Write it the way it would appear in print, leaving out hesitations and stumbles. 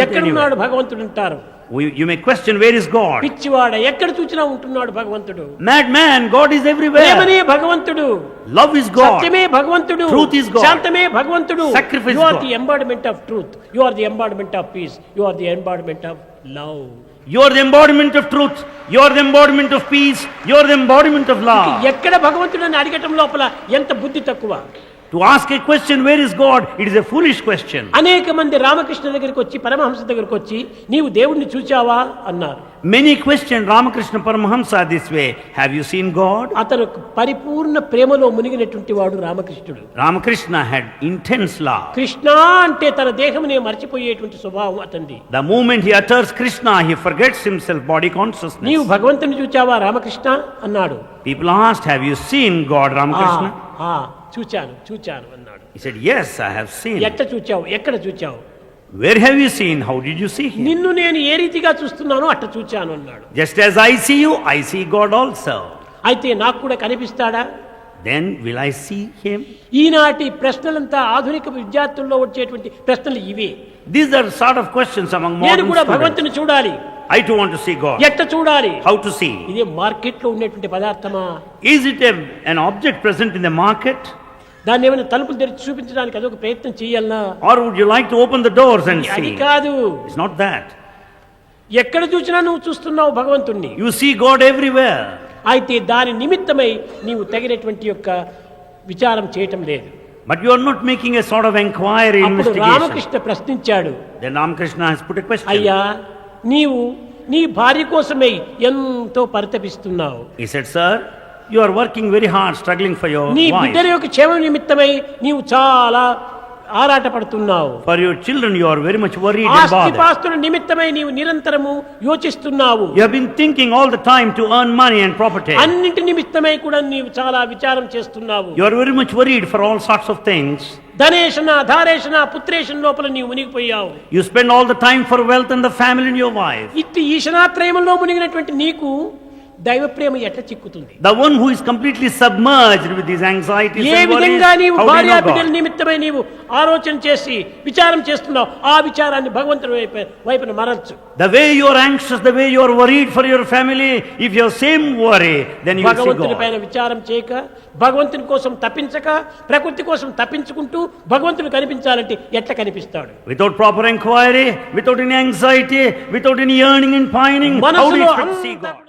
ఎక్కడున్నాడు భగవంతుడు అంటారు. You may question, where is God? పిచ్చివాడ, ఎక్కడ చూచినా ఉంటున్నాడు భగవంతుడు. Madman, God is everywhere. ప్రేమనే భగవంతుడు, love is God, సత్యమే భగవంతుడు, truth is God, శాంతమే భగవంతుడు. sacrifice You are God. the embodiment of truth, you are the embodiment of peace, you are the embodiment of love. You are the embodiment of truth, you are the embodiment of peace, you are the embodiment of love. ఎక్కడ భగవంతుడు అని అడగటం లోపల ఎంత బుద్ధి తక్కువ. To ask a question, where is God, it is a foolish question. అనేక మంది రామకృష్ణ దగ్గరికి వచ్చి, పరమహంస దగ్గరికి వచ్చి, నీవు దేవుణ్ణి చూచావా అన్నారు. Many questioned Ramakrishna Paramahamsa this way, have you seen God? అతను పరిపూర్ణ ప్రేమలో మునిగినటువంటి వాడు రామకృష్ణుడు. Ramakrishna had intense love. Krishna అంటే తన దేహమునే మర్చిపోయేటువంటి స్వభావం అతనిది. The moment he utters Krishna, he forgets himself, body consciousness. నీవు భగవంతుని చూచావా రామకృష్ణ అన్నాడు. People asked, have you seen God, Ramakrishna? చూచాను అన్నాడు. He said, yes, I have seen. ఎట్లా చూచావు, ఎక్కడ చూచావు? Where have you seen? How did you see him? నిన్ను నేను ఏ రీతిగా చూస్తున్నానో అట్లా చూచాను అన్నాడు. Just as I see you, I see God also. అయితే నాకు కూడా కనిపిస్తాడా? Then will I see him? ఈనాటి ప్రశ్నలంతా ఆధునిక విద్యార్థుల్లో వచ్చేటువంటి ప్రశ్నలు ఇవే. These are sort of questions among modern నేను కూడా students. భగవంతుని చూడాలి. I too want to see God. ఎట్లా చూడాలి? How to see? ఇదే మార్కెట్ లో ఉండేటువంటి పదార్థమా? Is it an object present in the market? దాన్ని ఏమైనా తలుపులు తెరిచి చూపించడానికి అదొక ప్రయత్నం చేయాలనా? Or would you like to open the doors and అది see? కాదు. It's not that. ఎక్కడ చూసినా నువ్వు చూస్తున్నావు భగవంతుణ్ణి. You see God everywhere. అయితే దాని నిమిత్తమై నీవు తగినటువంటి యొక్క విచారం చేయటం లేదు. But you are not making a sort of inquiry, అప్పుడు investigation. రామకృష్ణ ప్రశ్నించాడు. Then Ramakrishna has put a question. అయ్యా, నీవు నీ భార్య కోసమై ఎంతో పరితపిస్తున్నావు. He said, sir, you are working very hard, struggling for your నీ wife. బిడ్డల యొక్క క్షేమం నిమిత్తమై నీవు చాలా ఆరాటపడుతున్నావు. For your children, you are very much worried and bothered. ఆస్తిపాస్తుల నిమిత్తమై నీవు నిరంతరము యోచిస్తున్నావు. You have been thinking all the time to earn money and property. అన్నింటి నిమిత్తమై కూడా నీవు చాలా విచారం చేస్తున్నావు. You are very much worried for all sorts of things. ధనేషణ ధారేషణ పుత్రేషణ లోపల నీవు మునిగిపోయావు. You spend all the time for wealth and the family and your wife. ఇట్టి ఈశనాత్రయములో మునిగినటువంటి నీకు దైవ ప్రేమ ఎట్లా చిక్కుతుంది? The one who is completely submerged with these anxieties A and worries, విధంగా నీవు how do you భార్యా know బిడ్డల God? నిమిత్తమై నీవు ఆలోచన చేసి విచారం చేస్తున్నావు, ఆ విచారాన్ని భగవంతుని వైపున మరల్చు. The way you are anxious, the way you are worried for your family, if you have same worry, then you will see భగవంతుని God. పైన విచారం చేయక, భగవంతుని కోసం తప్పించక, ప్రకృతి కోసం తప్పించుకుంటూ భగవంతుని కనిపించాలంటే ఎట్లా కనిపిస్తాడు? Without proper inquiry, without any anxiety, without any yearning and pining, how do you expect to see God?